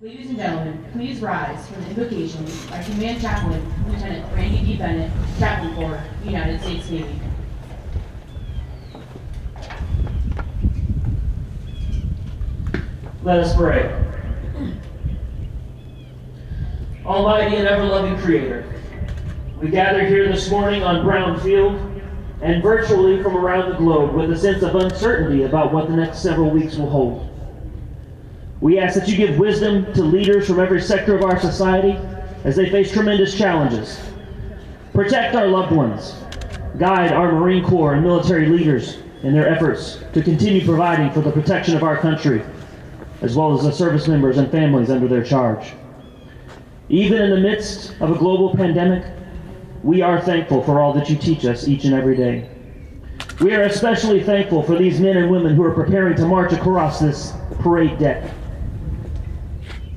Ladies and gentlemen, please rise for the invocation by Command Chaplain, Lieutenant Randy D. Bennett, Chaplain Corps, United States Navy. Let us pray. Almighty and ever-loving Creator, we gather here this morning on Brown Field and virtually from around the globe with a sense of uncertainty about what the next several weeks will hold. We ask that you give wisdom to leaders from every sector of our society as they face tremendous challenges. Protect our loved ones. Guide our Marine Corps and military leaders in their efforts to continue providing for the protection of our country, as well as the service members and families under their charge. Even in the midst of a global pandemic, we are thankful for all that you teach us each and every day. We are especially thankful for these men and women who are preparing to march across this parade deck,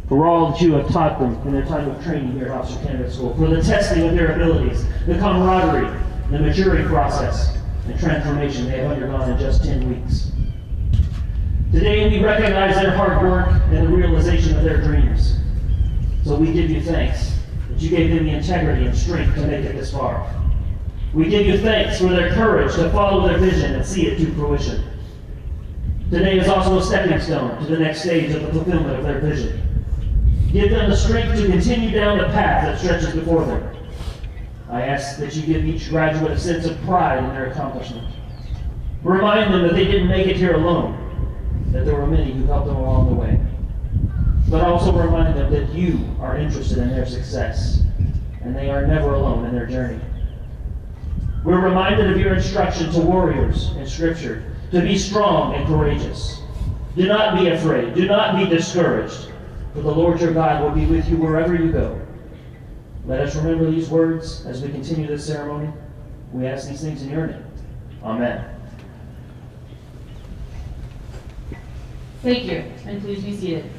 for all that you have taught them in their time of training here at Officer Candidate School, for the testing of their abilities, the camaraderie, the maturing process, and transformation they have undergone in just 10 weeks. Today we recognize their hard work and the realization of their dreams. So we give you thanks that you gave them the integrity and strength to make it this far. We give you thanks for their courage to follow their vision and see it to fruition. Today is also a stepping stone to the next stage of the fulfillment of their vision. Give them the strength to continue down the path that stretches before them. I ask that you give each graduate a sense of pride in their accomplishment. Remind them that they didn't make it here alone, that there were many who helped them along the way. But also remind them that you are interested in their success, and they are never alone in their journey. We're reminded of your instruction to warriors in Scripture to be strong and courageous. Do not be afraid. Do not be discouraged. For the Lord your God will be with you wherever you go. Let us remember these words as we continue this ceremony. We ask these things in your name. Amen. Thank you, and please be seated.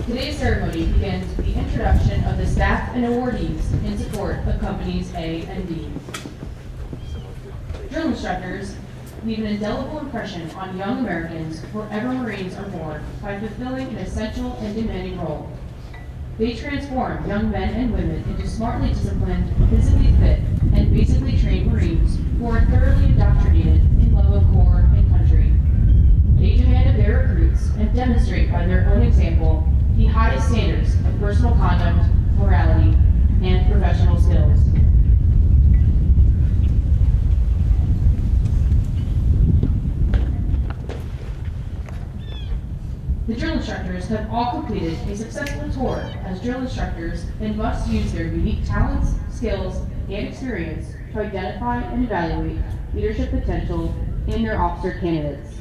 Today's ceremony begins with the introduction of the staff and awardees in support of Companies A and D. Drill instructors leave an indelible impression on young Americans wherever Marines are born by fulfilling an essential and demanding role. They transform young men and women into smartly disciplined, physically fit, and basically trained Marines who are thoroughly indoctrinated in love of Corps and country. They demand of their recruits and demonstrate by their own example the highest standards of personal conduct, morality, and professional skills. The drill instructors have all completed a successful tour as drill instructors and must use their unique talents, skills, and experience to identify and evaluate leadership potential in their officer candidates.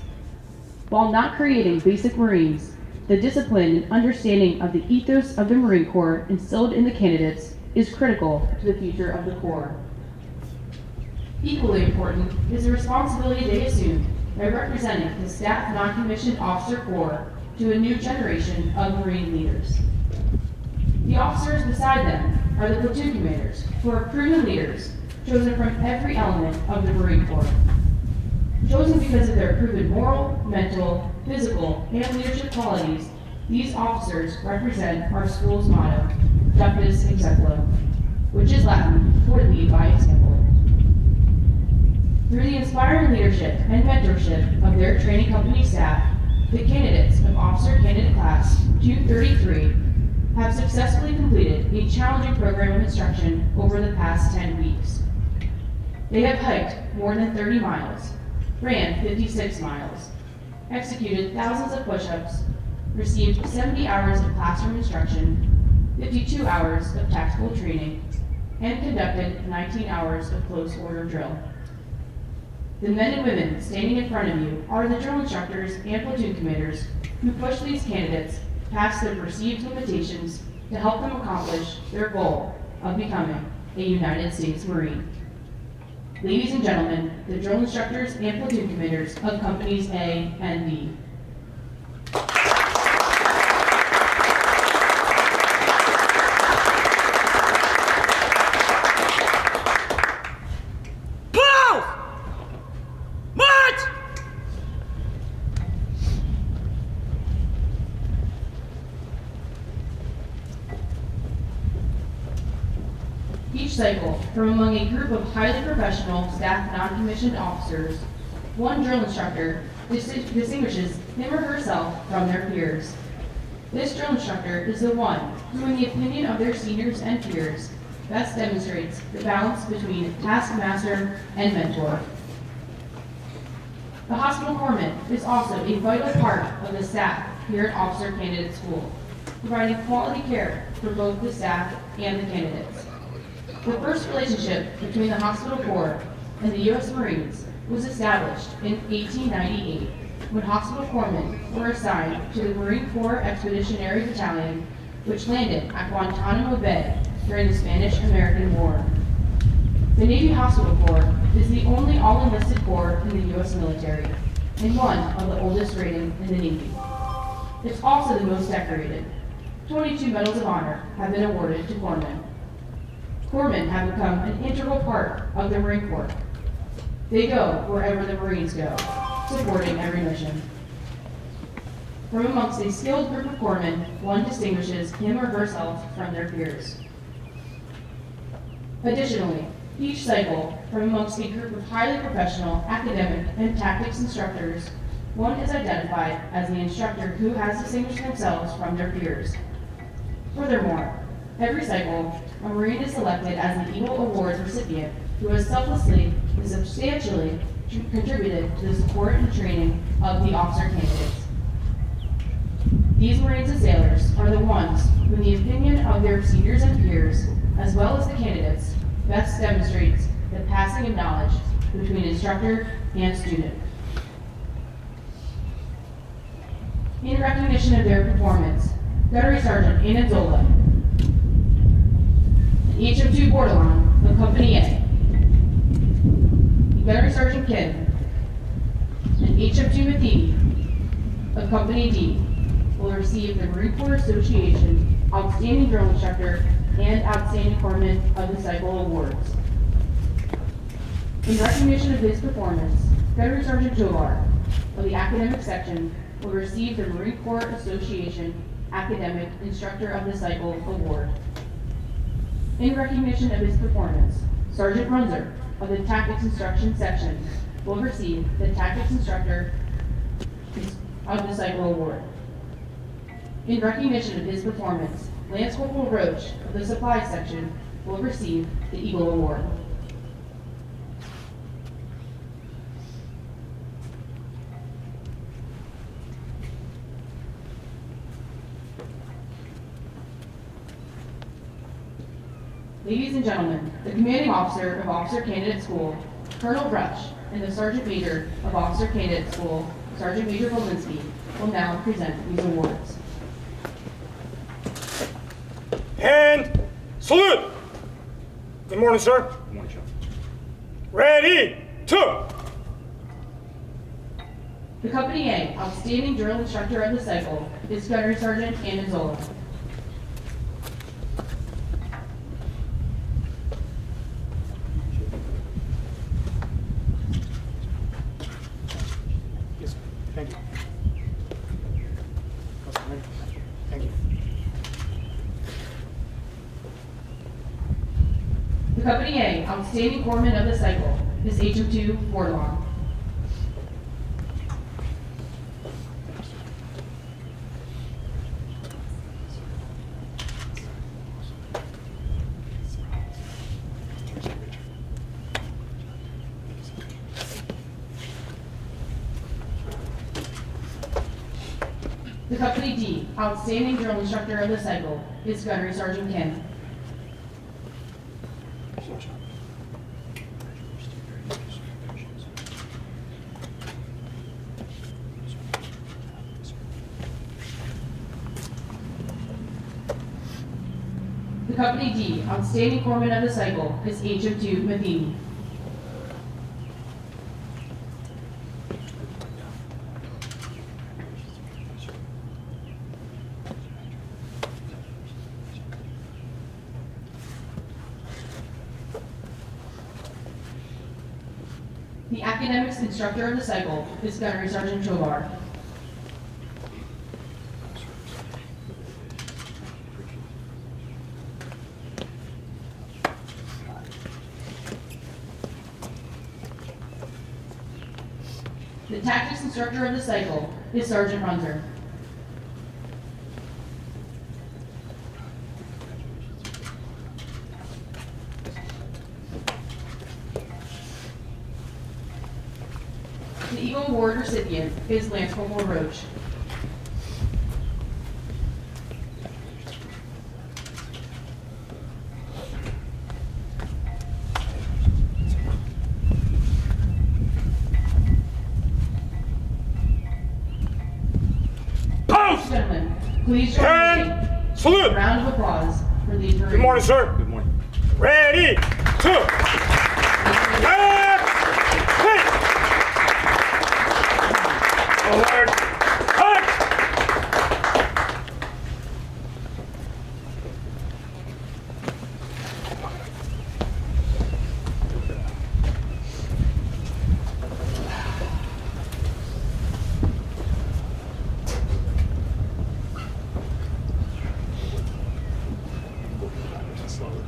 While not creating basic Marines, the discipline and understanding of the ethos of the Marine Corps instilled in the candidates is critical to the future of the Corps. Equally important is the responsibility they assume by representing the staff non-commissioned officer corps to a new generation of Marine leaders. The officers beside them are the platoon commanders, who are proven leaders chosen from every element of the Marine Corps. Chosen because of their proven moral, mental, physical, and leadership qualities, these officers represent our school's motto, Ductus Exemplo, which is Latin for lead by example. Through the inspiring leadership and mentorship of their training company staff, the candidates of Officer Candidate Class 233 have successfully completed a challenging program of instruction over the past 10 weeks. They have hiked more than 30 miles, ran 56 miles, executed thousands of push-ups, received 70 hours of classroom instruction, 52 hours of tactical training, and conducted 19 hours of close order drill. The men and women standing in front of you are the drill instructors and platoon commanders who push these candidates past their perceived limitations to help them accomplish their goal of becoming a United States Marine. Ladies and gentlemen, the drill instructors and platoon commanders of Companies A and D. cycle, from among a group of highly professional staff non-commissioned officers, one drill instructor distinguishes him or herself from their peers. This drill instructor is the one who, in the opinion of their seniors and peers, best demonstrates the balance between taskmaster and mentor. The hospital corpsman is also a vital part of the staff here at Officer Candidate School, providing quality care for both the staff and the candidates. The first relationship between the hospital corps and the U.S. Marines was established in 1898 when hospital corpsmen were assigned to the Marine Corps Expeditionary Battalion, which landed at Guantanamo Bay during the Spanish-American War. The Navy Hospital Corps is the only all-enlisted corps in the U.S. military, and one of the oldest rating in the Navy. It's also the most decorated. 22 Medals of Honor have been awarded to corpsmen. Corpsmen have become an integral part of the Marine Corps. They go wherever the Marines go, supporting every mission. From amongst a skilled group of corpsmen, one distinguishes him or herself from their peers. Additionally, each cycle, from amongst a group of highly professional academic and tactics instructors, one is identified as the instructor who has distinguished themselves from their peers. Furthermore, every cycle, a Marine is selected as the Eagle Award recipient who has selflessly and substantially contributed to the support and training of the officer candidates. These Marines and sailors are the ones who, in the opinion of their seniors and peers, as well as the candidates, best demonstrates the passing of knowledge between instructor and student. In recognition of their performance, Gunnery Sergeant Ananzola, and HM2 Bordelon of Company A, Gunnery Sergeant Kim, and HM2 Matheny of Company D will receive the Marine Corps Association Outstanding Drill Instructor and Outstanding Corpsman of the Cycle Awards. In recognition of his performance, Gunnery Sergeant Tovar of the Academic Section will receive the Marine Corps Association Academic Instructor of the Cycle Award. In recognition of his performance, Sergeant Runzer of the Tactics Instruction Section will receive the Tactics Instructor of the Cycle Award. In recognition of his performance, Lance Corporal Roach of the Supply Section will receive the Eagle Award. Ladies and gentlemen, the commanding officer of Officer Candidate School, Colonel Bruch, and the Sergeant Major of Officer Candidate School, Sergeant Major Polinsky, will now present these awards. And salute! Good morning, sir. Good morning, John. Ready, to! The Company A Outstanding Drill Instructor of the Cycle is Gunnery Sergeant Ananzola. Yes, thank you. Thank you. The Company A Outstanding Corpsman of the Cycle is HM2 Bordelon. The Company D Outstanding Drill Instructor of the Cycle is Gunnery Sergeant Kim. The Company D Outstanding Corpsman of the Cycle is HM2 Matheny. The Academics Instructor of the Cycle is Gunnery Sergeant Tovar. tactics instructor of the cycle is Sergeant Runzer. The Eagle Award recipient is Lance Corporal Roach. Post! Gentlemen, please join me And in salute! a round of applause for these Marines. Good morning, sir. Good morning. Ready, two, and hit! Alert, hut!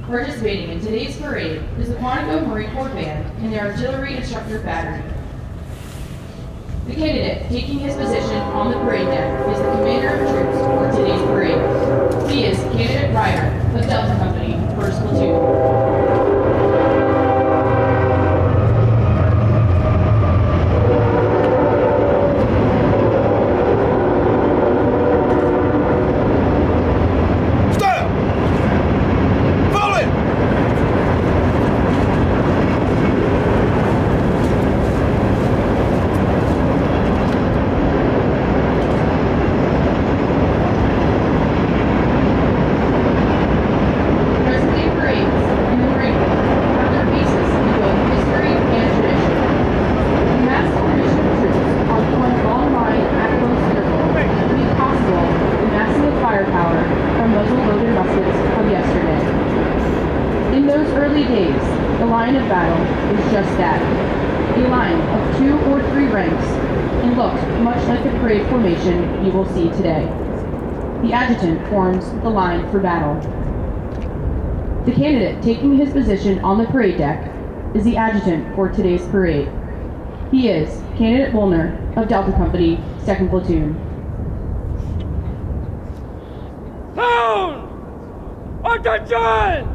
Participating in today's parade is the Quantico Marine Corps Band and their Artillery Instructor Battery. The candidate taking his position on the parade deck is the commander of troops for today's parade. He is Candidate Ryder of Delta Company, 1st Platoon. Present-day parades in the Marine Corps have their basis in both history and tradition. The mass formation of troops on one long line at close interval made possible the massive firepower from muzzle-loaded muskets of yesterday. In those early days, the line of battle was just that, a line of 2 or 3 ranks, and looked much like the parade formation you will see today. The adjutant forms the line for battle. The candidate taking his position on the parade deck is the adjutant for today's parade. He is Candidate Woolner of Delta Company, 2nd Platoon. Down! Attention!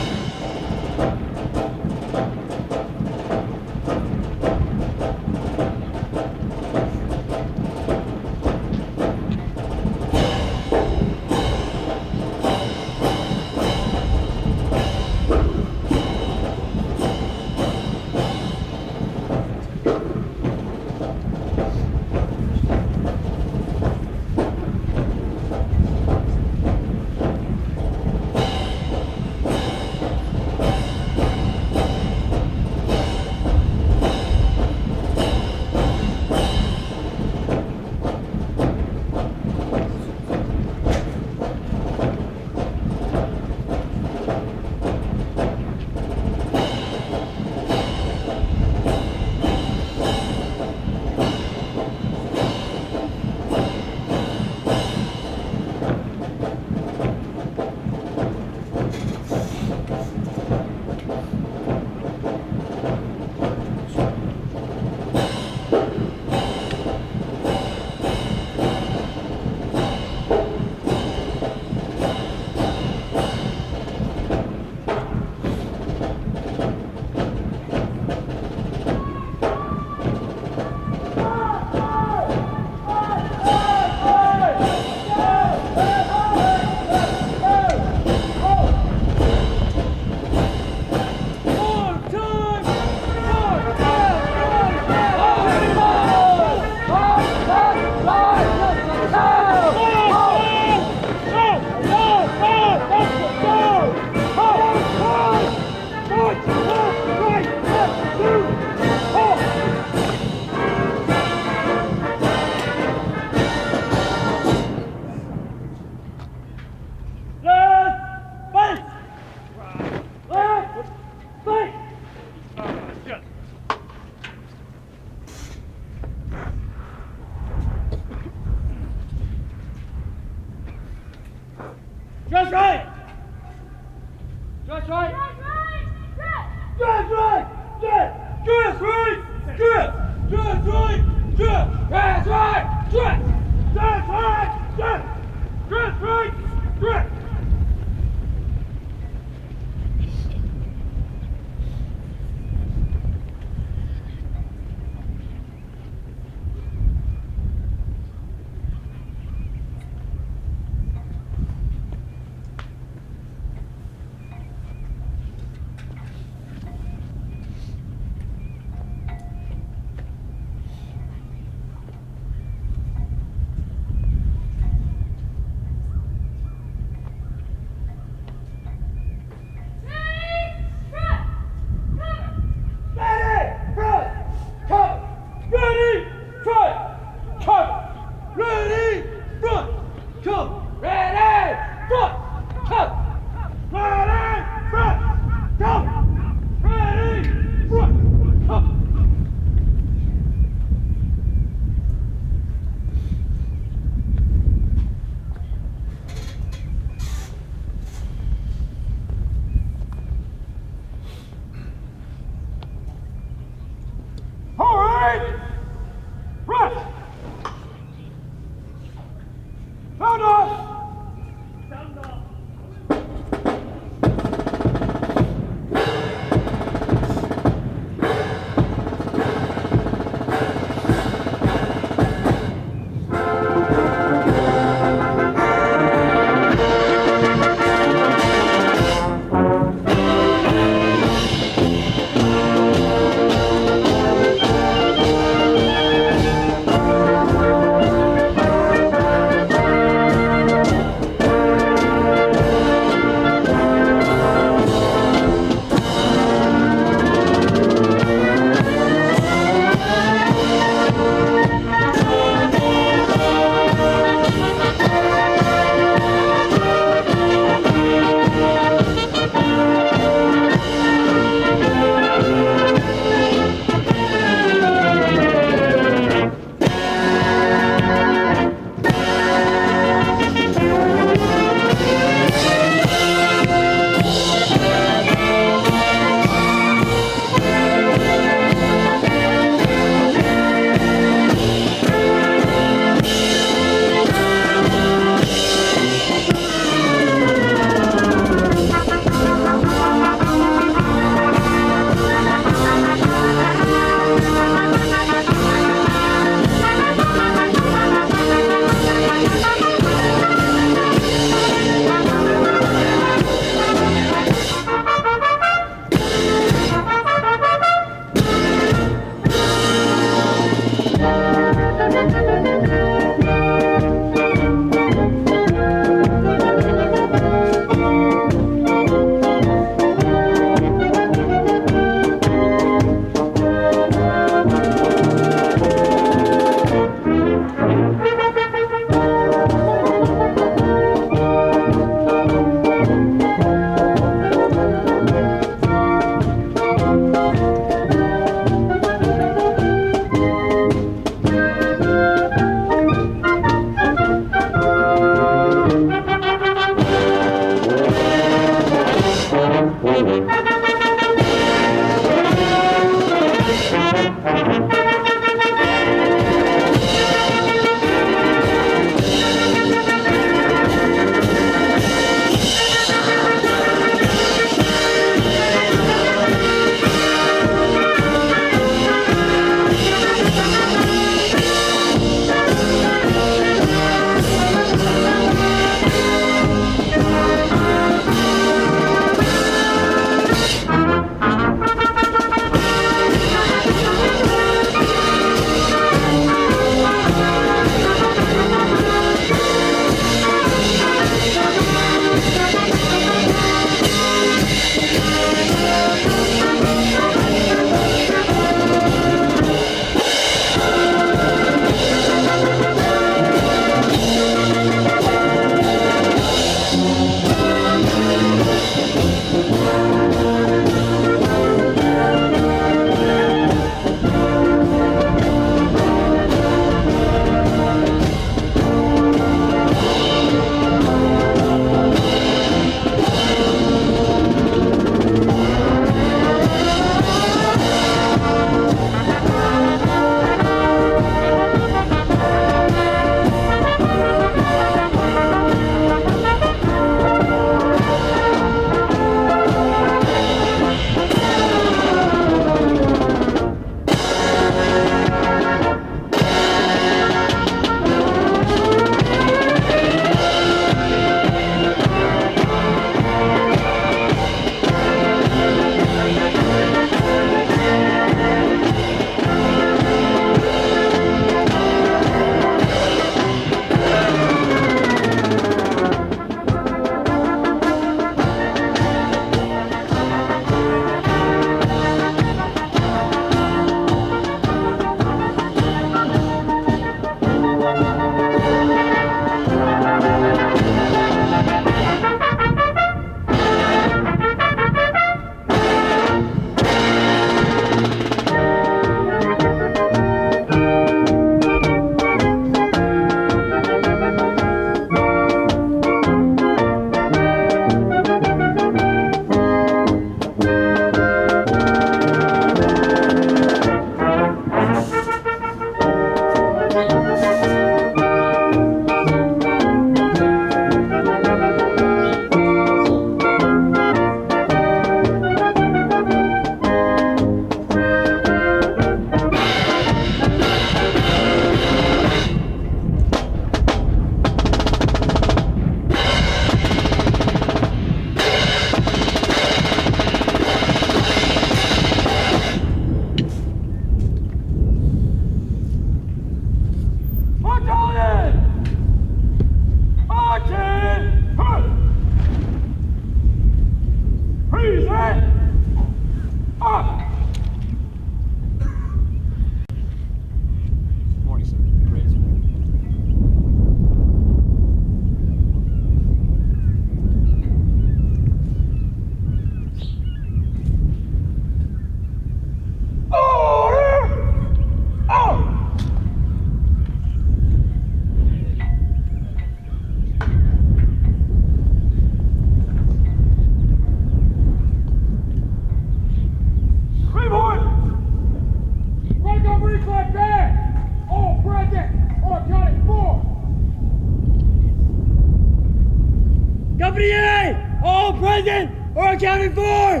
Company A, all present or accounted for.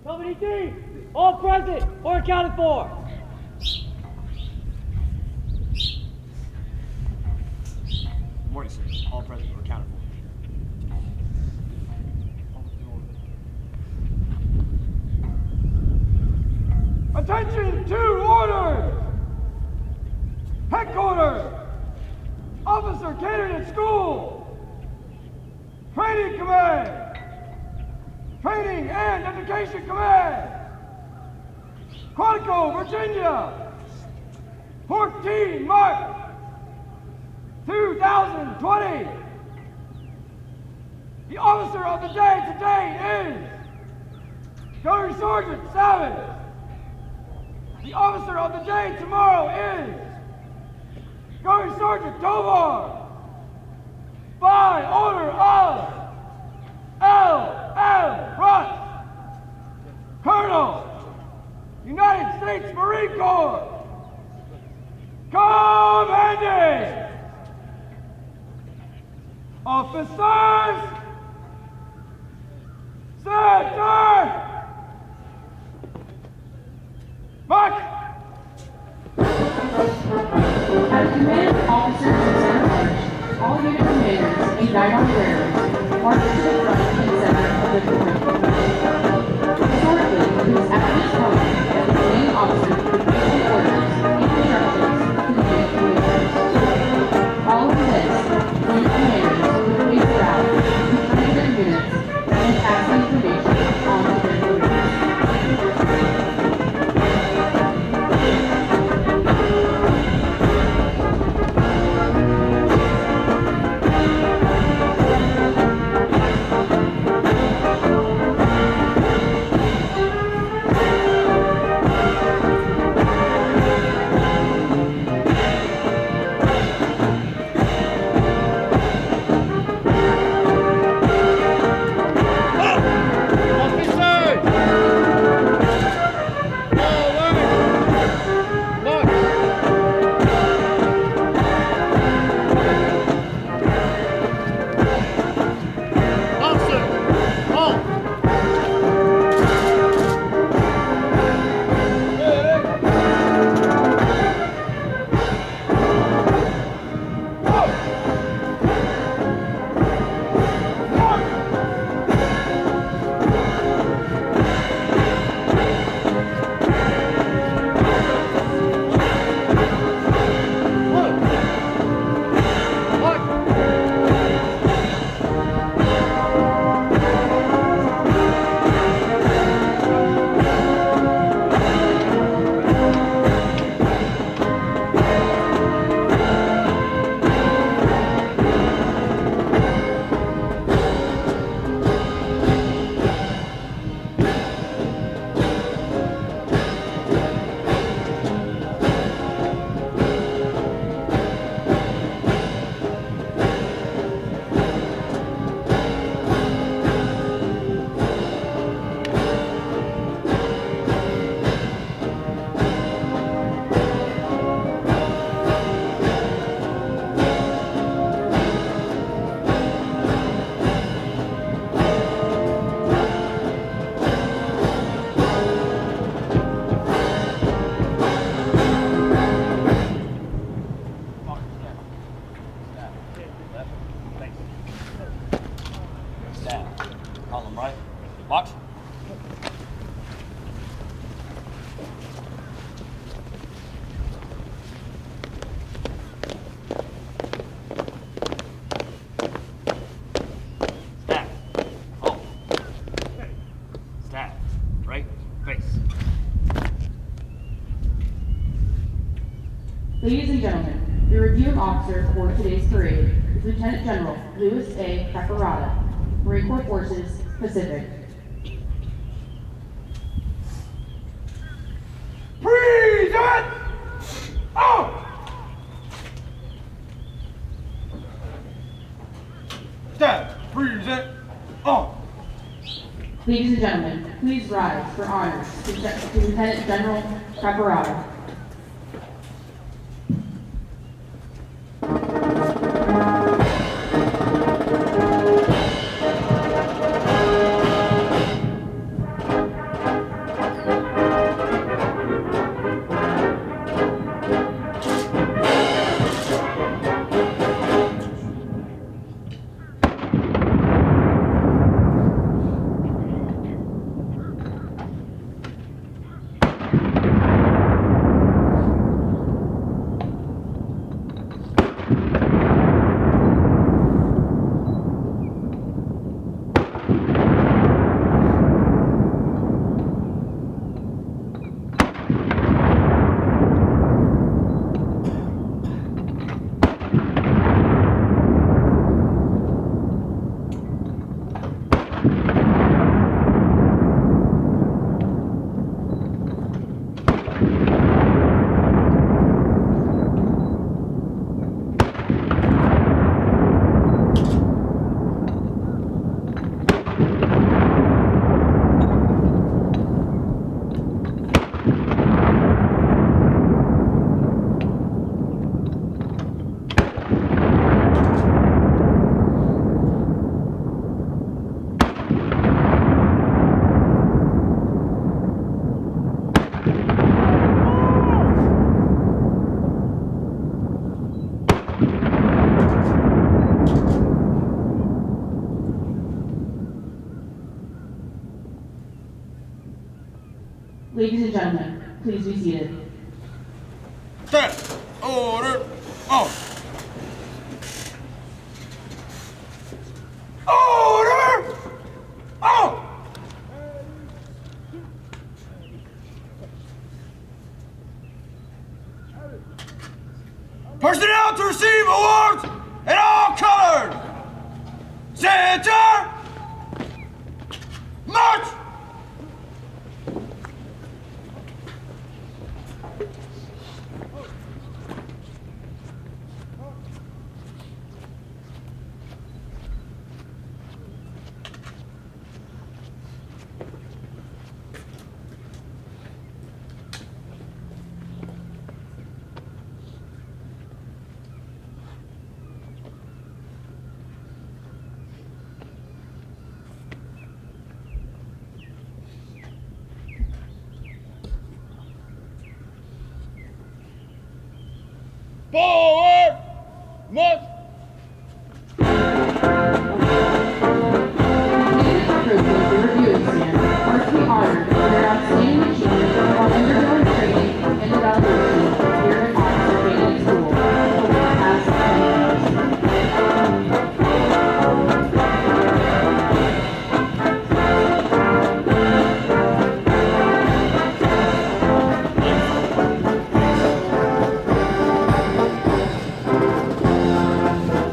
Company D, all present or accounted for. Morning, sir. All present or accounted for. Attention to orders! Headquarters! Officer Candidate School! Training Command! Training and Education Command! Quantico, Virginia! 14 March 2020! The officer of the day today is Gunnery Sergeant Savage! The officer of the day tomorrow is Gunnery Sergeant Tovar, by order of L.M. Rush, States Marine Corps. Commanding officers, center, march. At the command of officers and center march, all unit commanders and guide on bearers march to the front and center of the parade. Historically, it is at this point that the commanding officer gives orders and instructions to the unit commanders. Following this, unit commanders will face route to train their units and pass the information on to their leaders. Column right. March. Staff. Halt. Staff. Right. Face. Ladies and gentlemen, the reviewing officer for today's parade is Lieutenant General Louis A. Caparata, Marine Corps Forces, Pacific. Present! Out! Staff, present! Out! Ladies and gentlemen, please rise for honors to Lieutenant General Caparata. Ladies and gentlemen, please be seated. Stand. Order. On. Order. On. Personnel to receive awards in all colors. Center. March. Forward! March! Candidates approved of the review exam are to be honored for their outstanding achievement while undergoing training and evaluation here at Officer Candidate School over the past 10 years.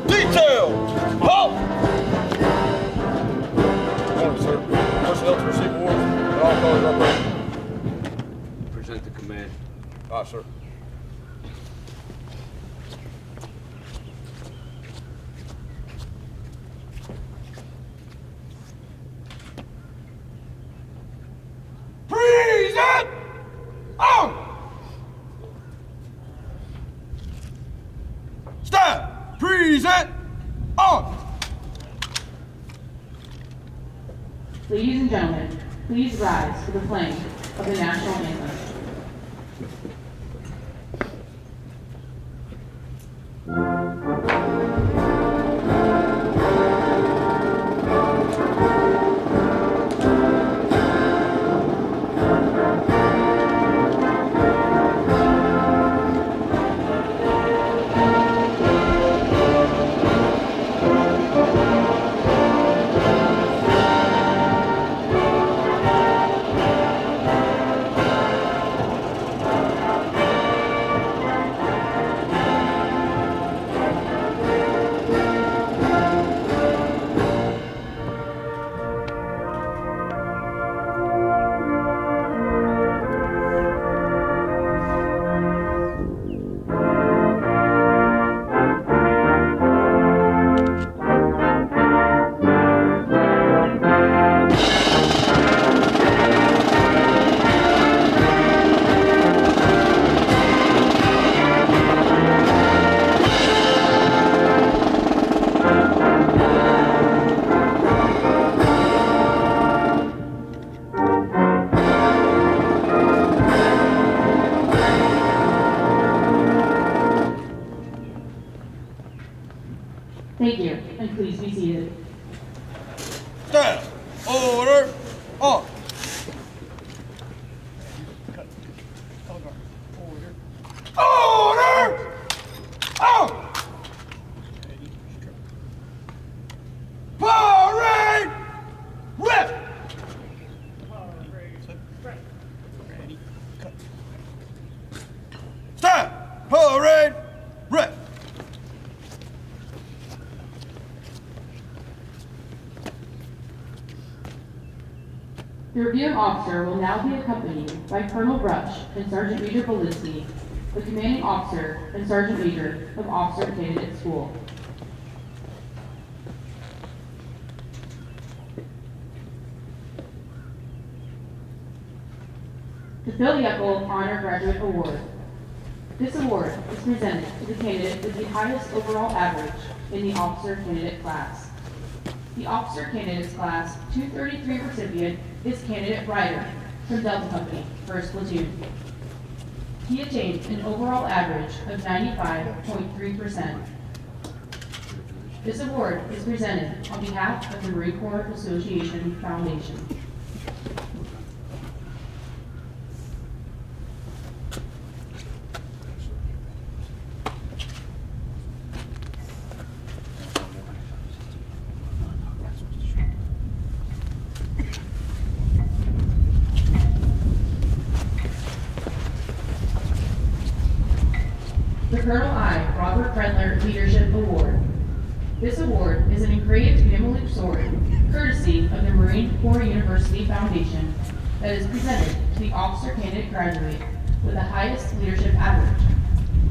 Detail! Halt! Morning, sir. Personnel to receive awards and all colors are present. Present the command. Aye, sir. Present! On! Stand! Present! On! Ladies and gentlemen, please rise for the playing of the national anthem. Thank you, and please be seated. Stand! Order! On! Order! On! Parade! Rip! Stand! Parade! Rip! The reviewing officer will now be accompanied by Colonel Brush and Sergeant Major Belinsky, the commanding officer and Sergeant Major of Officer Candidate School. The Phil Yeckel Honor Graduate Award. This award is presented to the candidate with the highest overall average in the officer candidate class. The officer candidates class 233 recipient is candidate Ryder from Delta Company, 1st Platoon. He attained an overall average of 95.3%. This award is presented on behalf of the Marine Corps Association Foundation. Colonel I. Robert Frendler Leadership Award. This award is an engraved Mimaloop sword, courtesy of the Marine Corps University Foundation, that is presented to the officer candidate graduate with the highest leadership average.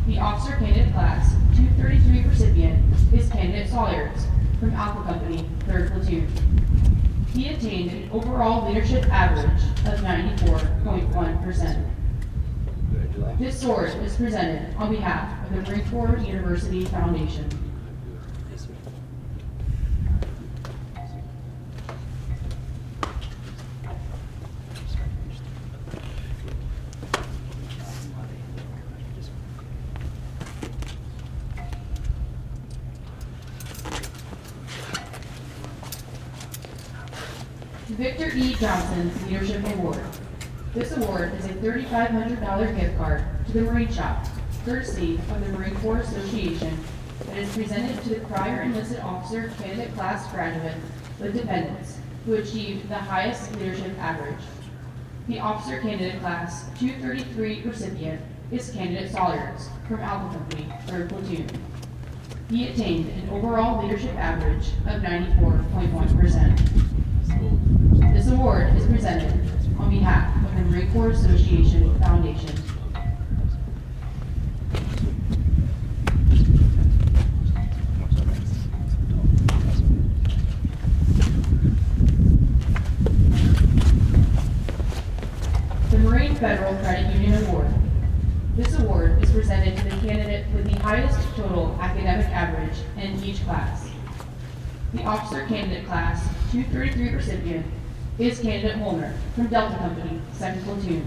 The officer candidate class 233 recipient is candidate Sawyers from Alpha Company, 3rd Platoon. He attained an overall leadership average of 94.1%. This sword is presented on behalf of the Marine Corps University Foundation. Victor E. Johnson Leadership Award. This award is a $3,500 gift card to the Marine Shop, courtesy of the Marine Corps Association, that is presented to the prior enlisted officer candidate class graduate with dependents who achieved the highest leadership average. The officer candidate class 233 recipient is candidate Sawyers from Alpha Company, 3rd Platoon. He attained an overall leadership average of 94.1%. This award is presented on behalf of the Marine Corps Association Foundation. The Marine Federal Credit Union Award. This award is presented to the candidate with the highest total academic average in each class. The officer candidate class 233 recipient is candidate Holner from Delta Company, 2nd Platoon.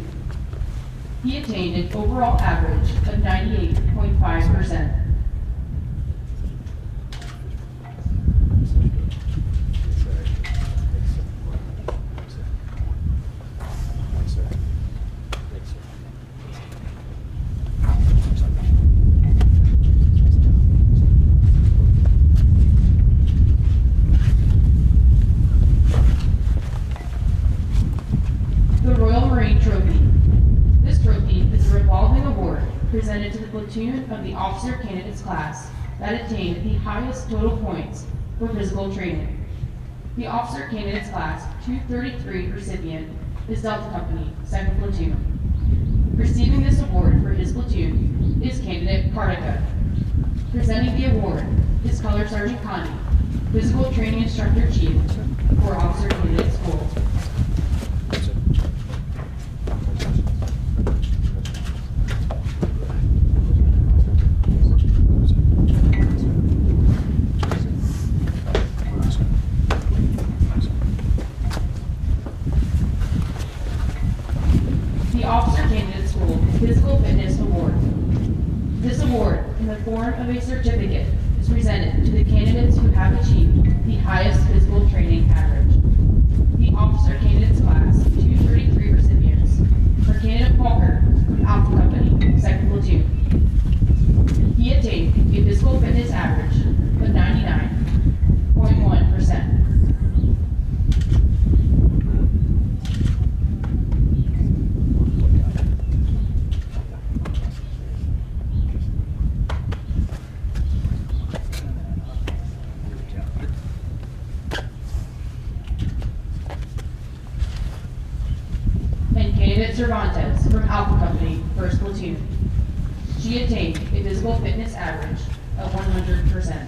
He attained an overall average of 98.5%. Presented to the platoon of the officer candidates class that attained the highest total points for physical training. The officer candidates class 233 recipient is Delta Company, 2nd Platoon. Receiving this award for his platoon is candidate Cardica. Presenting the award is Color Sergeant Connie, Physical Training Instructor Chief for Officer Candidate School. Of a certificate is presented to the candidates who have achieved the highest physical training average. The officer candidates class 233 recipients are candidate Walker from Alpha Company, 2nd Platoon. He attained a physical fitness average of 99.1%. Cervantes from Alpha Company, 1st Platoon. She attained a physical fitness average of 100%.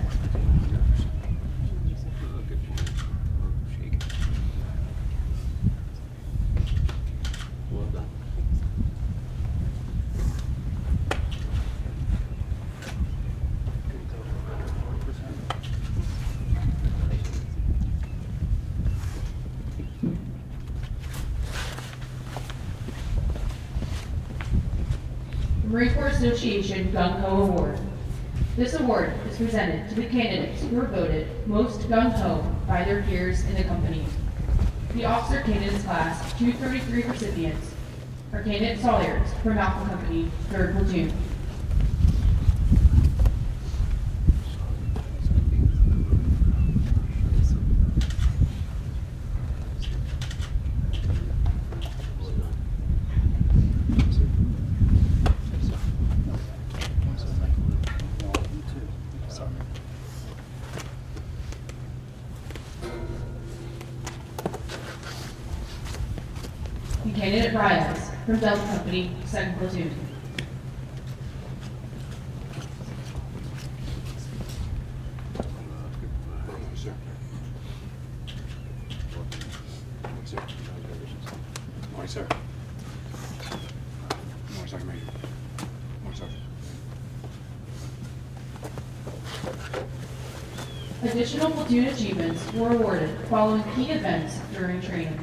Marine Corps Association Gung Ho Award. This award is presented to the candidates who are voted most gung ho by their peers in the company. The officer candidates class 233 recipients are candidate Sawyers from Alpha Company, 3rd Platoon. and Candidate Baez from Delta Company, 2nd Platoon. Sir. Sir. Morning, sir. Morning, Sergeant Major. Morning, Sergeant. Additional platoon achievements were awarded following key events during training.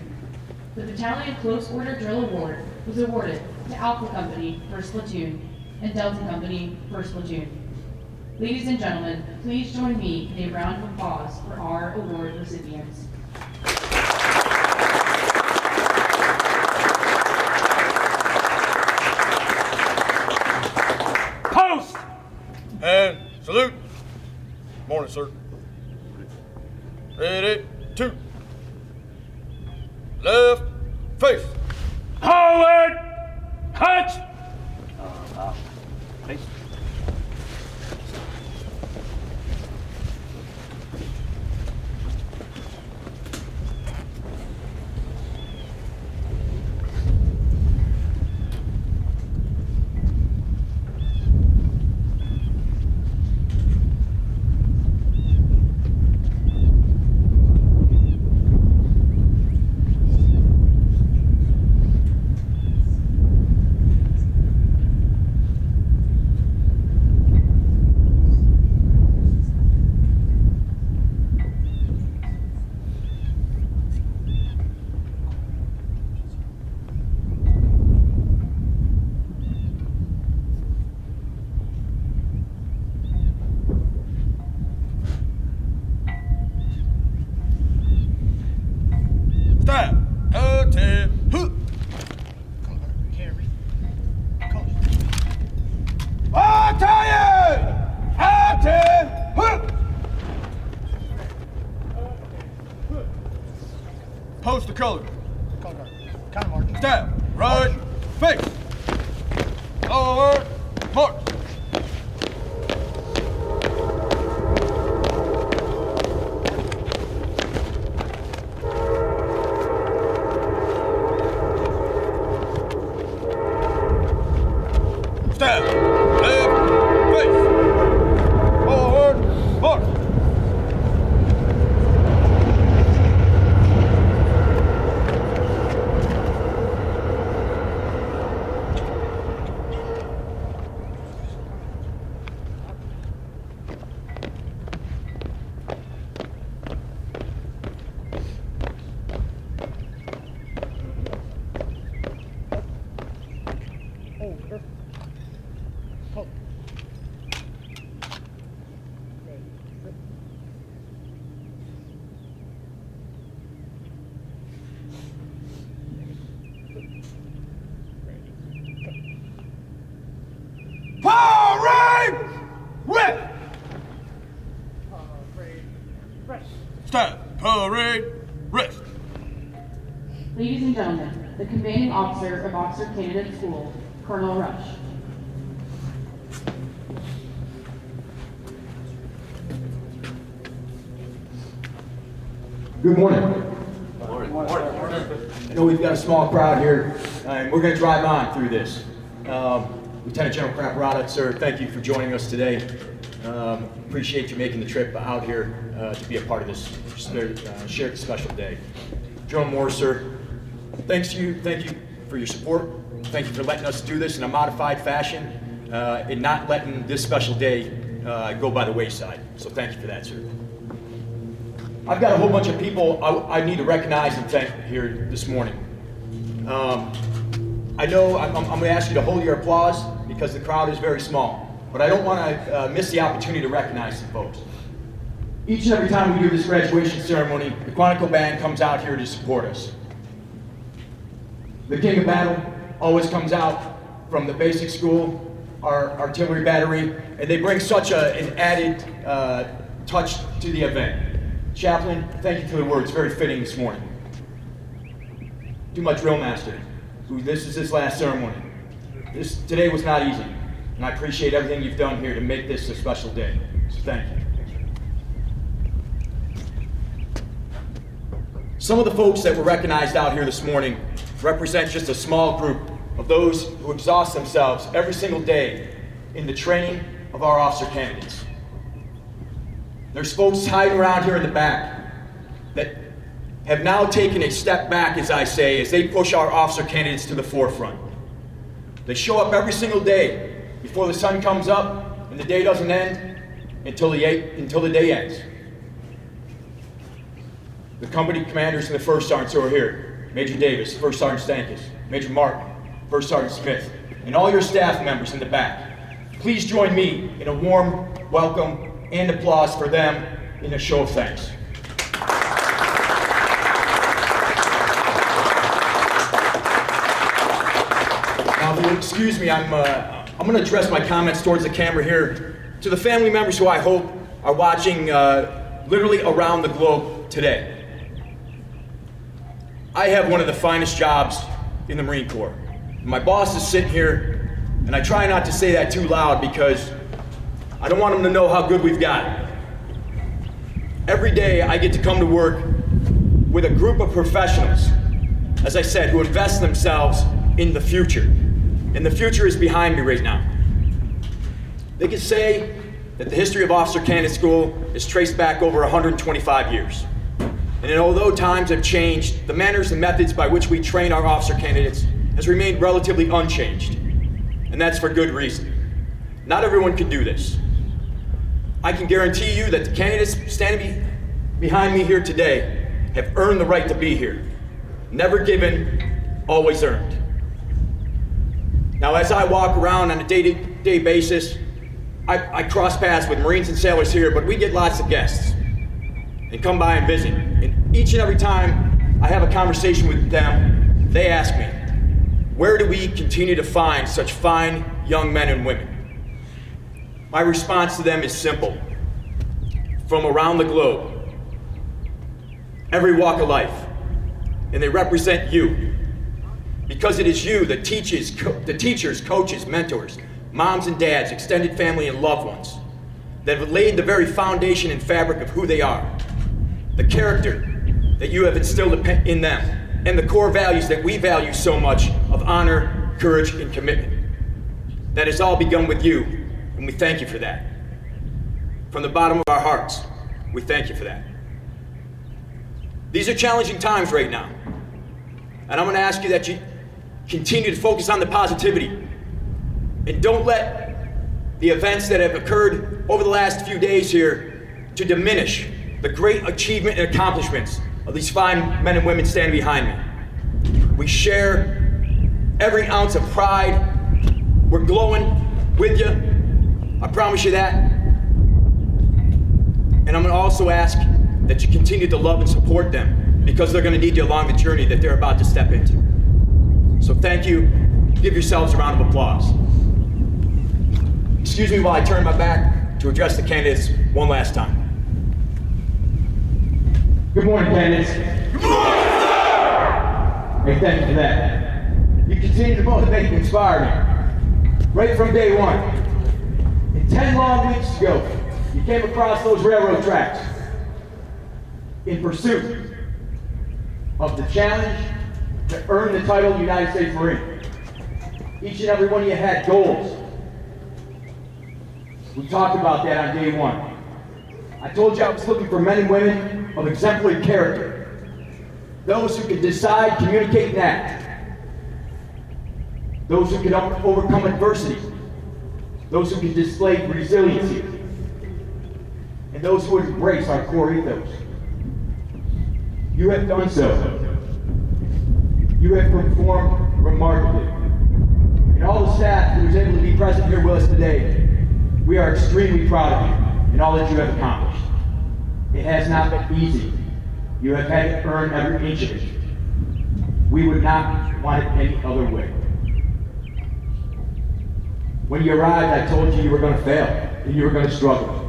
The Battalion Close Order Drill Award was awarded to Alpha Company, 1st Platoon, and Delta Company, 1st Platoon. Ladies and gentlemen, please join me in a round of applause for our award recipients. Post! And salute. Morning, sir. Ready, 2. Left, face. Howard! Hutch! Face. Stop. Attack. Hook. Battalion! Attack. Hook. Post the color. Stop. Right. Face. Forward. March. Step, left, face, forward, march. Parade! Rest! Stop. Parade. Rest. Ladies and gentlemen, the commanding officer of Officer Candidate School, Colonel Rush. Good morning. I know we've got a small crowd here, and we're going to drive on through this. Lieutenant General Craparata, sir, thank you for joining us today. Appreciate you making the trip out here to be a part of this shared special day. General Moore, sir, thank you for your support. Thank you for letting us do this in a modified fashion and not letting this special day go by the wayside. So thank you for that, sir. I've got a whole bunch of people I need to recognize and thank here this morning. I know I'm going to ask you to hold your applause because the crowd is very small, but I don't want to miss the opportunity to recognize some folks. Each and every time we do this graduation ceremony, the Quantico Band comes out here to support us. The King of Battle always comes out from the basic school, our artillery battery, and they bring such an added touch to the event. Chaplain, thank you for the words, very fitting this morning. To my drill master, this is his last ceremony. Today was not easy, and I appreciate everything you've done here to make this a special day, so thank you. Some of the folks that were recognized out here this morning represents just a small group of those who exhaust themselves every single day in the training of our officer candidates. There's folks hiding around here in the back that have now taken a step back, as I say, as they push our officer candidates to the forefront. They show up every single day before the sun comes up and the day doesn't end until the day ends. The company commanders and the first sergeants who are here, Major Davis, First Sergeant Stankus, Major Martin, First Sergeant Smith, and all your staff members in the back, please join me in a warm welcome and applause for them in a show of thanks. Now, if you'll excuse me, I'm going to address my comments towards the camera here to the family members who I hope are watching literally around the globe today. I have one of the finest jobs in the Marine Corps. My boss is sitting here, and I try not to say that too loud because I don't want him to know how good we've got it. Every day I get to come to work with a group of professionals, as I said, who invest themselves in the future. And the future is behind me right now. They can say that the history of Officer Candidate School is traced back over 125 years. And although times have changed, the manners and methods by which we train our officer candidates has remained relatively unchanged. And that's for good reason. Not everyone can do this. I can guarantee you that the candidates standing behind me here today have earned the right to be here. Never given, always earned. Now, as I walk around on a day-to-day basis, I cross paths with Marines and sailors here, but we get lots of guests and come by and visit. And each and every time I have a conversation with them, they ask me, where do we continue to find such fine young men and women? My response to them is simple. From around the globe, every walk of life, and they represent you. Because it is you, the teachers, coaches, mentors, moms and dads, extended family and loved ones, that have laid the very foundation and fabric of who they are. The character that you have instilled in them, and the core values that we value so much of honor, courage, and commitment. That has all begun with you, and we thank you for that. From the bottom of our hearts, we thank you for that. These are challenging times right now, and I'm going to ask you that you continue to focus on the positivity, and don't let the events that have occurred over the last few days here to diminish the great achievement and accomplishments of these fine men and women standing behind me. We share every ounce of pride. We're glowing with you. I promise you that. And I'm going to also ask that you continue to love and support them because they're going to need you along the journey that they're about to step into. So thank you. Give yourselves a round of applause. Excuse me while I turn my back to address the candidates one last time. Good morning, candidates. Good morning, sir! Hey, thank you for that. You continue to motivate and inspire me. Right from day one. And 10 long weeks ago, you came across those railroad tracks in pursuit of the challenge to earn the title of United States Marine. Each and every one of you had goals. We talked about that on day one. I told you I was looking for men and women of exemplary character. Those who could decide, communicate, and act. Those who could overcome adversity. Those who could display resiliency. And those who would embrace our core ethos. You have done so. You have performed remarkably. And all the staff who was able to be present here with us today, we are extremely proud of you and all that you have accomplished. It has not been easy. You have had to earn every inch of it. We would not want it any other way. When you arrived, I told you you were going to fail and you were going to struggle.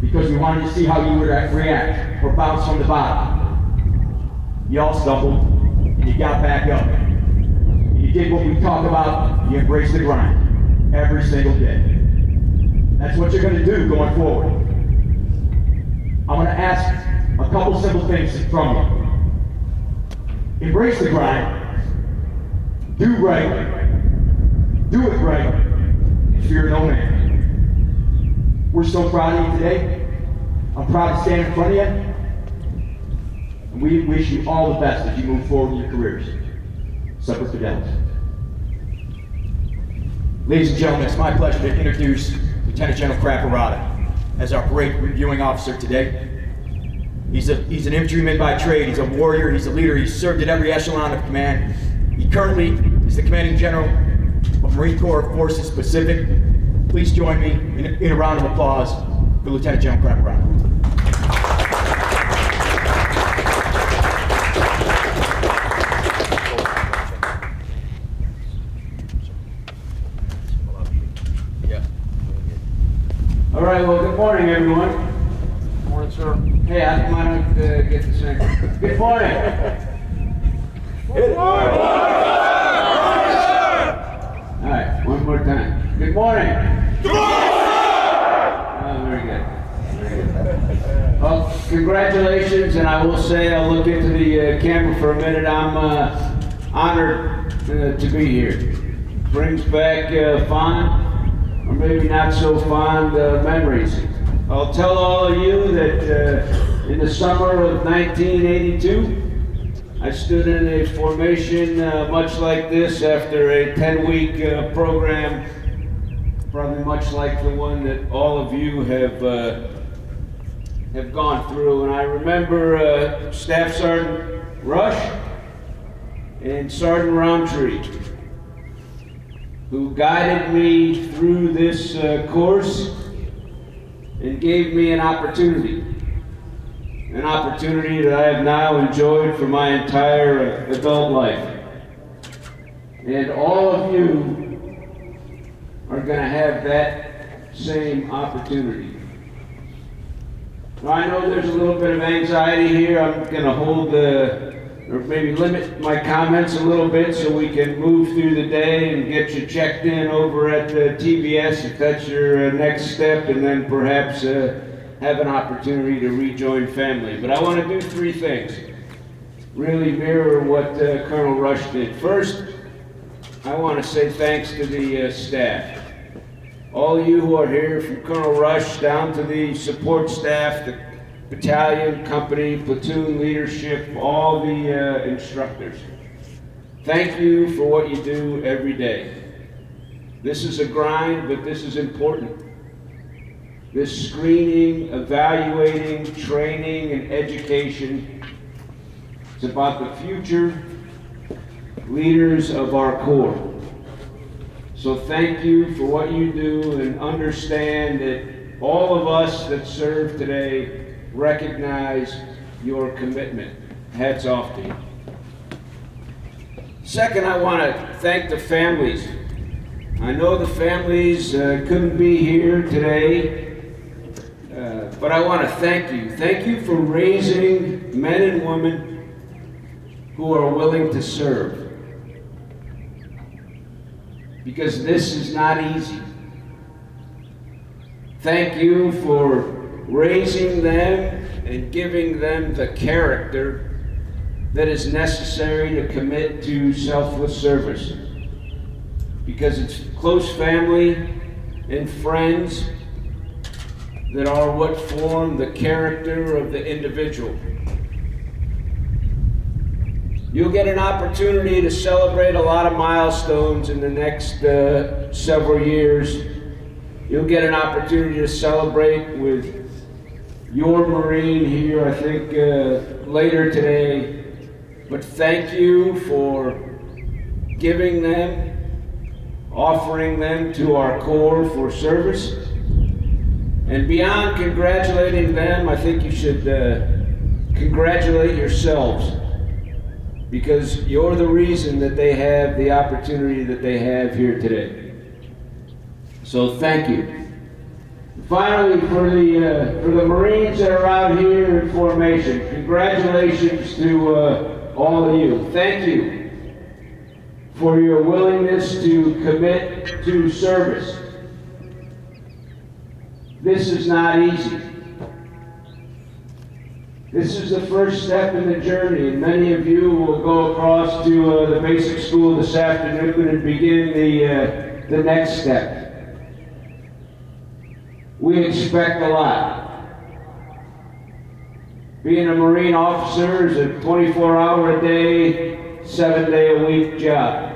Because we wanted to see how you would react or bounce from the bottom. You all stumbled and you got back up. And you did what we talked about, you embraced the grind every single day. That's what you're going to do going forward. I'm going to ask a couple simple things from you. Embrace the grind. Do right. Do it right. And fear no man. We're so proud of you today. I'm proud to stand in front of you. And we wish you all the best as you move forward in your careers. Semper Fidelis. Ladies and gentlemen, it's my pleasure to introduce Lieutenant General Craparata as our parade reviewing officer today. He's an infantryman by trade. He's a warrior. He's a leader. He's served at every echelon of command. He currently is the commanding general of Marine Corps Forces Pacific. Please join me in a round of applause for Lieutenant General Craparata. All right, well, good morning, everyone. Good morning, sir. Hey, I want to get the same. Good morning. Good morning! All right, one more time. Good morning. Good morning! Oh, very good. Very good. Well, congratulations, and I will say, I'll look into the camera for a minute. I'm honored to be here. Brings back fond, or maybe not so fond, memories. I'll tell all of you that in the summer of 1982, I stood in a formation much like this after a 10-week program, probably much like the one that all of you have gone through. And I remember Staff Sergeant Rush and Sergeant Roundtree, who guided me through this course and gave me an opportunity that I have now enjoyed for my entire adult life. And all of you are going to have that same opportunity. Now, I know there's a little bit of anxiety here. I'm going to hold or maybe limit my comments a little bit so we can move through the day and get you checked in over at TBS if that's your next step, and then perhaps have an opportunity to rejoin family. But I want to do three things. Really mirror what Colonel Rush did. First, I want to say thanks to the staff. All of you who are here, from Colonel Rush down to the support staff, the battalion, company, platoon leadership, all the instructors. Thank you for what you do every day. This is a grind, but this is important. This screening, evaluating, training, and education is about the future leaders of our Corps. So thank you for what you do, and understand that all of us that serve today recognize your commitment. Hats off to you. Second, I want to thank the families. I know the families couldn't be here today, but I want to thank you. Thank you for raising men and women who are willing to serve. Because this is not easy. Thank you for raising them and giving them the character that is necessary to commit to selfless service. Because it's close family and friends that are what form the character of the individual. You'll get an opportunity to celebrate a lot of milestones in the next several years. You'll get an opportunity to celebrate with your Marine here, I think, later today. But thank you for giving them, offering them to our Corps for service. And beyond congratulating them, I think you should congratulate yourselves, because you're the reason that they have the opportunity that they have here today. So thank you. Finally, for the Marines that are out here in formation, congratulations to all of you. Thank you for your willingness to commit to service. This is not easy. This is the first step in the journey, and many of you will go across to the basic school this afternoon and begin the next step. We expect a lot. Being a Marine officer is a 24-hour-a-day, 7-day-a-week job.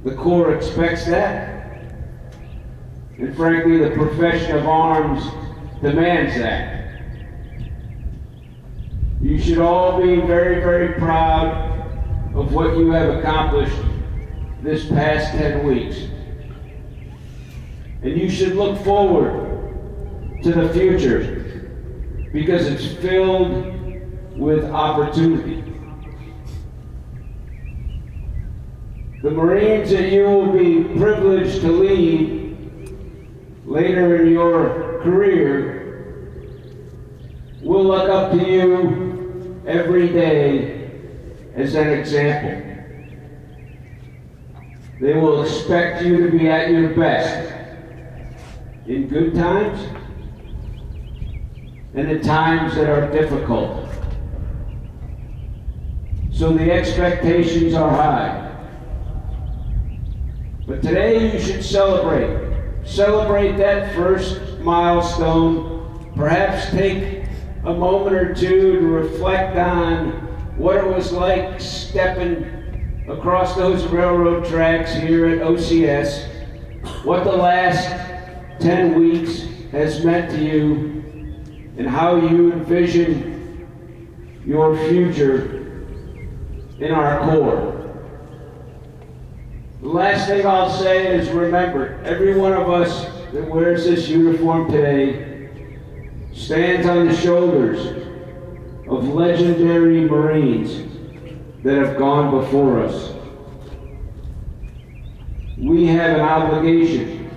The Corps expects that, and frankly, the profession of arms demands that. You should all be very, very proud of what you have accomplished this past 10 weeks. And you should look forward to the future because it's filled with opportunity. The Marines that you will be privileged to lead later in your career will look up to you every day as an example. They will expect you to be at your best in good times and in times that are difficult. So the expectations are high. But today you should celebrate. Celebrate that first milestone. Perhaps take a moment or two to reflect on what it was like stepping across those railroad tracks here at OCS, what the last 10 weeks has meant to you, and how you envision your future in our Corps. The last thing I'll say is remember, every one of us that wears this uniform today stands on the shoulders of legendary Marines that have gone before us. We have an obligation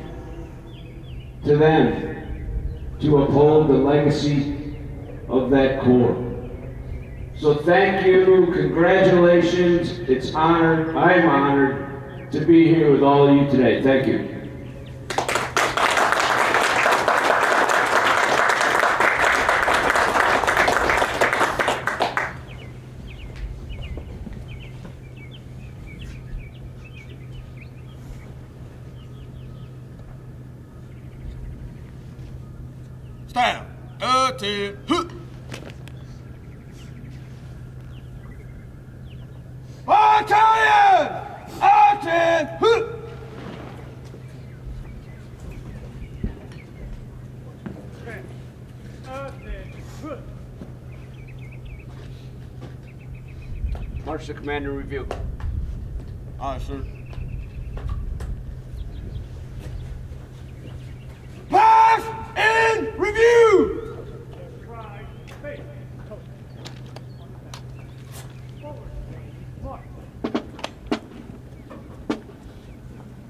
to them to uphold the legacy of that Corps. So thank you, congratulations, I'm honored to be here with all of you today. Thank you. Stand. Attend. Battalion! Attend. March to command and review. Aye, sir. Pass and review!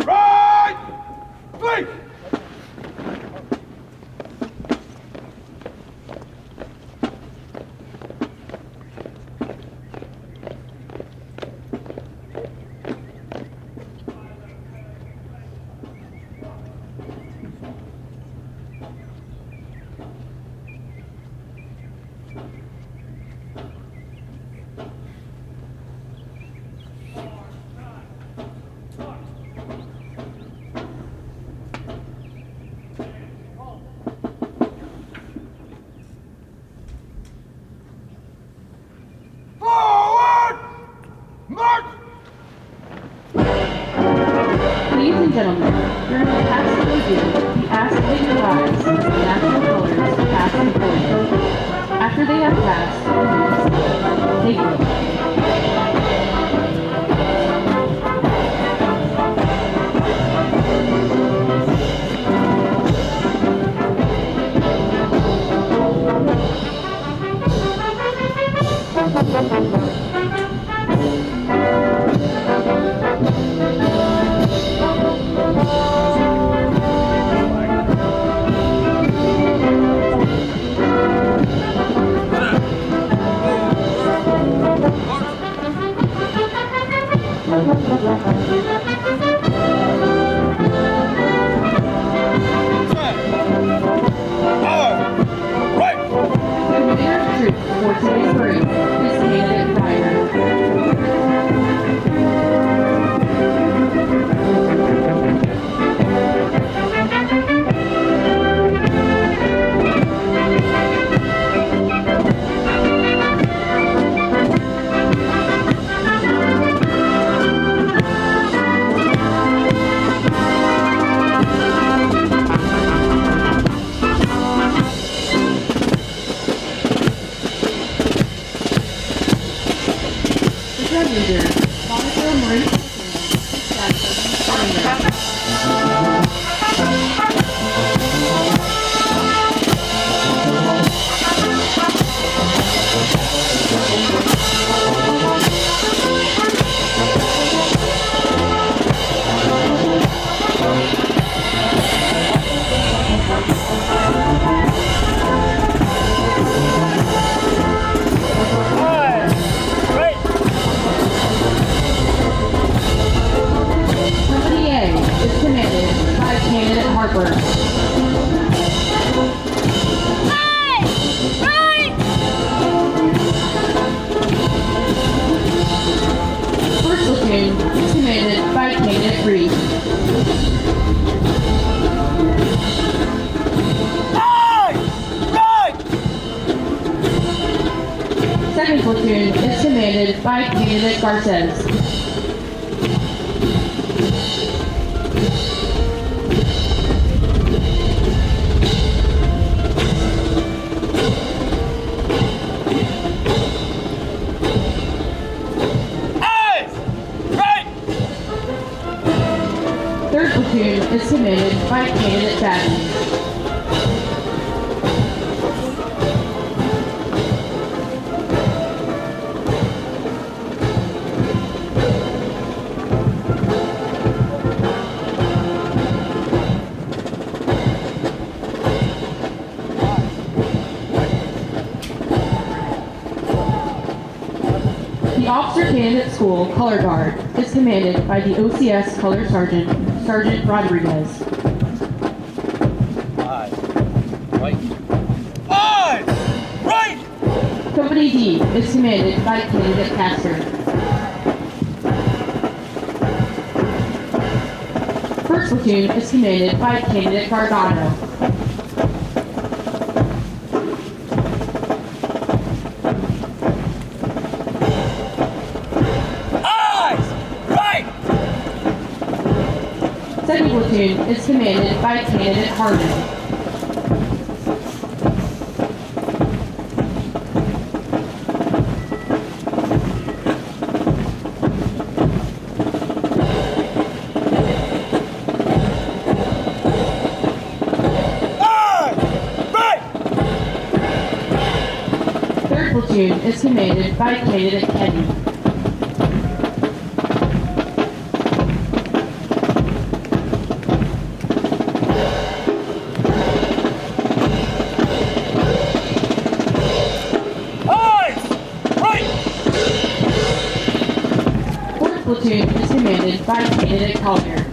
Right! Flank! Ladies and gentlemen, during the past review, we ask that you rise as the national colors pass before you. After they have passed, thank you. Right! Commander, Monitor Marine Staff Sergeant Commander. Company A is commanded by Candidate Harper. First platoon is commanded by Candidate Reed. Second platoon is commanded by Candidate Garces. Third platoon is commanded by Candidate Batten. The Officer Candidate School Color Guard is commanded by the OCS Color Sergeant, Sergeant Rodriguez. Company D is commanded by Candidate Castor. First platoon is commanded by Candidate Gargano. Second platoon is commanded by Candidate Harmon. Third platoon is commanded by Candidate Kenny. Platoon is commanded by Candidate Collier.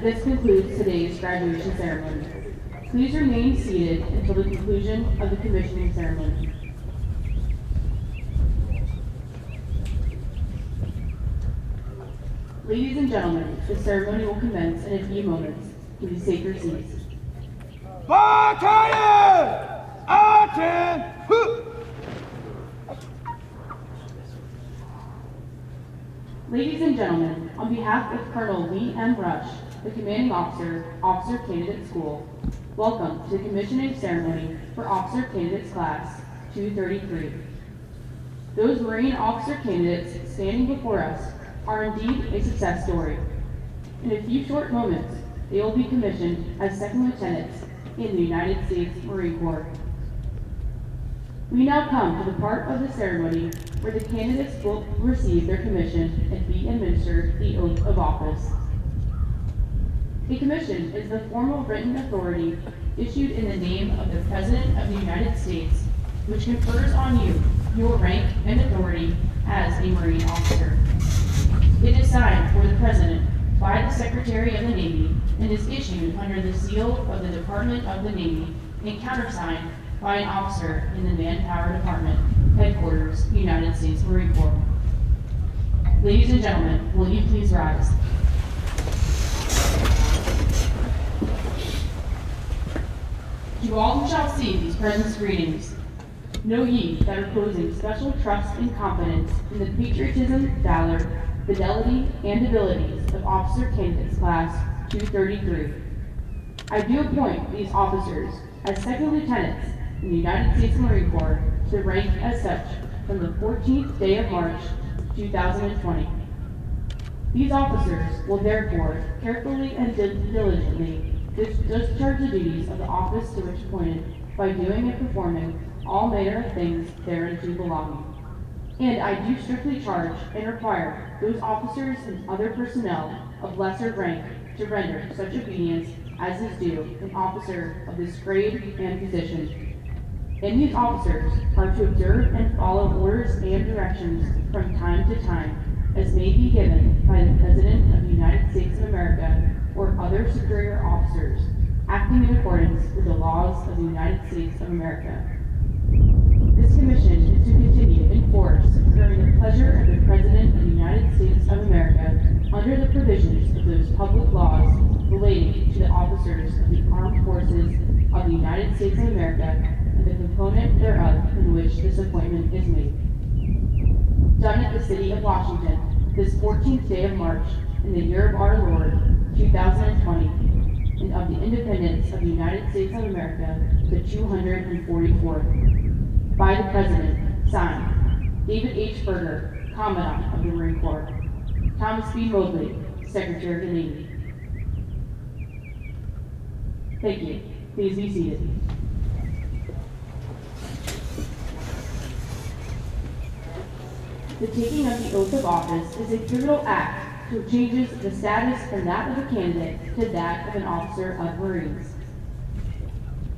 this concludes today's graduation ceremony. Please remain seated until the conclusion of the commissioning ceremony. Ladies and gentlemen, the ceremony will commence in a few moments. Please take your seats. Battalion! Attend! Ladies and gentlemen, on behalf of Colonel Lee M. Rush, the commanding officer, Officer Candidate School, welcome to the commissioning ceremony for Officer Candidates Class 233. Those Marine officer candidates standing before us are indeed a success story. In a few short moments, they will be commissioned as second lieutenants in the United States Marine Corps. We now come to the part of the ceremony where the candidates will receive their commission and be administered the oath of office. A commission is the formal written authority issued in the name of the President of the United States, which confers on you your rank and authority as a Marine officer. It is signed for the President by the Secretary of the Navy and is issued under the seal of the Department of the Navy and countersigned by an officer in the Manpower Department, Headquarters, United States Marine Corps. Ladies and gentlemen, will you please rise? To all who shall see these present greetings, know ye that reposing special trust and confidence in the patriotism, valor, fidelity, and abilities of Officer Candidates Class 233. I do appoint these officers as second lieutenants in the United States Marine Corps to rank as such from the 14th day of March, 2020. These officers will therefore carefully and diligently discharge the duties of the office to which appointed by doing and performing all manner of things thereunto belonging. And I do strictly charge and require those officers and other personnel of lesser rank to render such obedience as is due an officer of this grade and position. And these officers are to observe and follow orders and directions from time to time as may be given by the President of the United States of America or other superior officers acting in accordance with the laws of the United States of America. This commission is to continue in force during the pleasure of the President of the United States of America under the provisions of those public laws relating to the officers of the Armed Forces of the United States of America and the component thereof in which this appointment is made. Done at the city of Washington, this 14th day of March, in the year of our Lord, 2020, and of the independence of the United States of America, the 244th. By the President, signed, David H. Berger, Commandant of the Marine Corps. Thomas B. Mobley, Secretary of the Navy. Thank you. Please be seated. The taking of the oath of office is a pivotal act which changes the status from that of a candidate to that of an officer of Marines.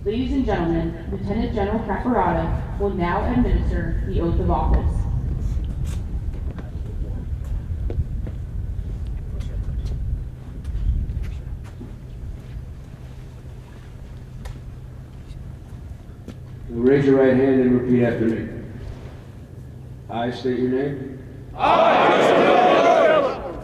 Ladies and gentlemen, Lieutenant General Caparata will now administer the oath of office. Raise your right hand and repeat after me. I state your name. I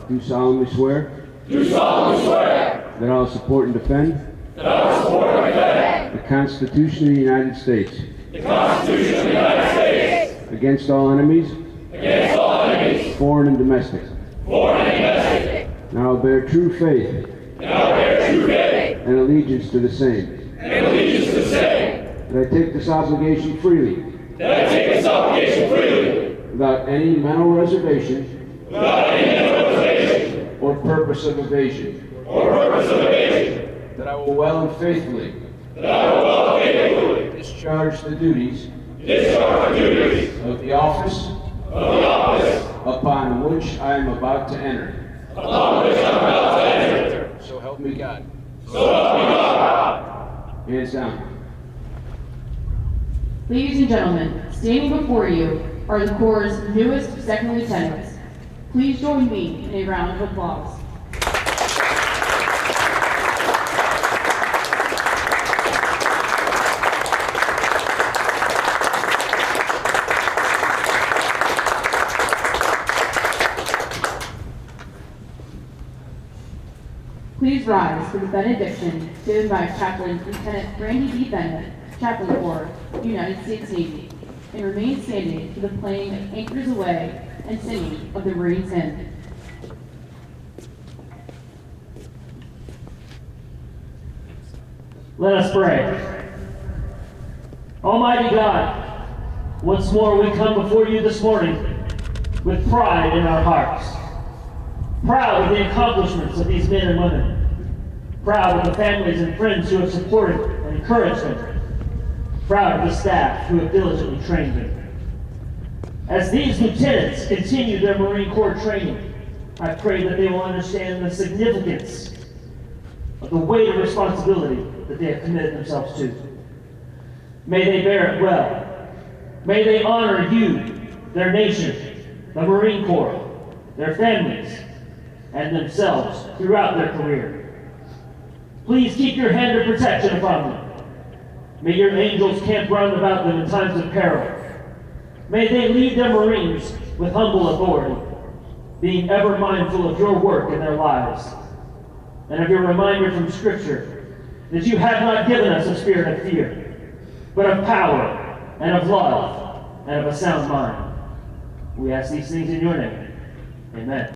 Do solemnly swear do solemnly swear that I will support and defend that I will support and defend the Constitution of the United States the Constitution of the United States against all enemies, against all enemies, foreign and domestic. foreign and domestic, And I will bear true faith and I will bear true faith and allegiance to the same. and allegiance to the same, That I take this obligation freely, that I take this obligation freely, without any mental reservation without any mental reservation or purpose of evasion. or purpose of evasion, That I will well and faithfully that I will well and faithfully discharge the duties discharge the duties of the office of the office upon which I am about to enter. upon which I am about to enter. So help me God. So help me God. Hands down. Ladies and gentlemen, standing before you are the Corps' newest second lieutenants. Please join me in a round of applause. Please rise for the benediction given by Chaplain Lieutenant Randy D. Bennett, Chaplain Corps, United States Navy, and remain standing for the playing of Anchors Aweigh and singing of the Marines hymn. Let us pray. Almighty God, once more we come before you this morning with pride in our hearts. Proud of the accomplishments of these men and women. Proud of the families and friends who have supported and encouraged them. Proud of the staff who have diligently trained them. As these lieutenants continue their Marine Corps training, I pray that they will understand the significance of the weight of responsibility that they have committed themselves to. May they bear it well. May they honor you, their nation, the Marine Corps, their families, and themselves throughout their career. Please keep your hand of protection upon them. May your angels camp round about them in times of peril. May they lead their Marines with humble authority, being ever mindful of your work in their lives, and of your reminder from Scripture that you have not given us a spirit of fear, but of power and of love and of a sound mind. We ask these things in your name. Amen.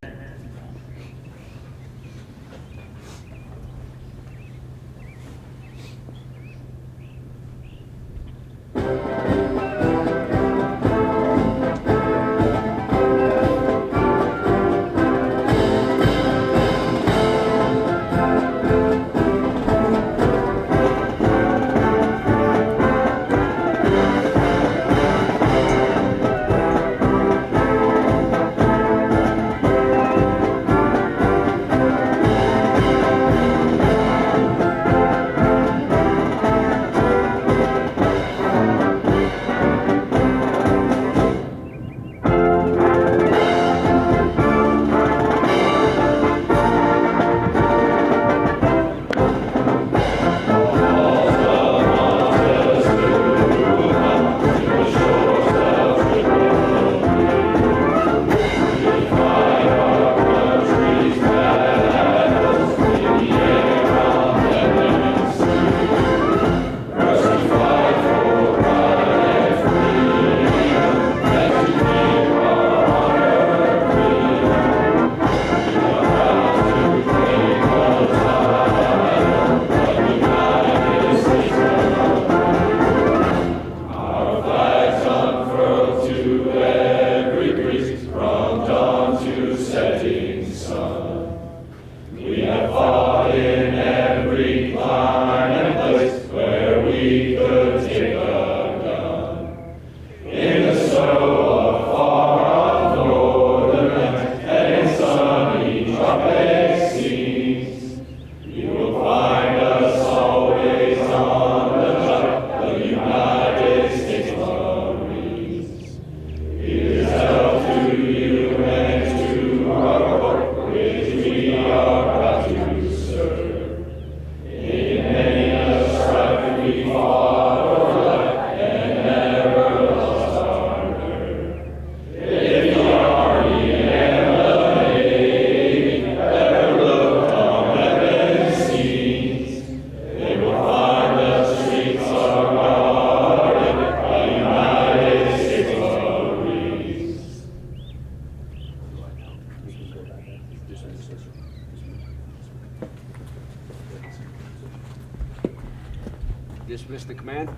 Dismiss the command.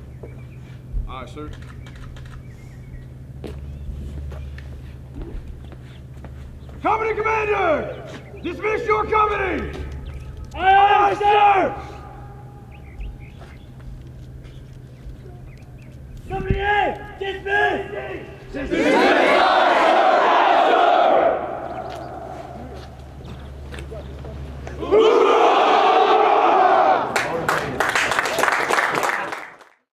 Aye, sir. Company commander! Dismiss your company! Aye, sir! Company A! Dismiss! Who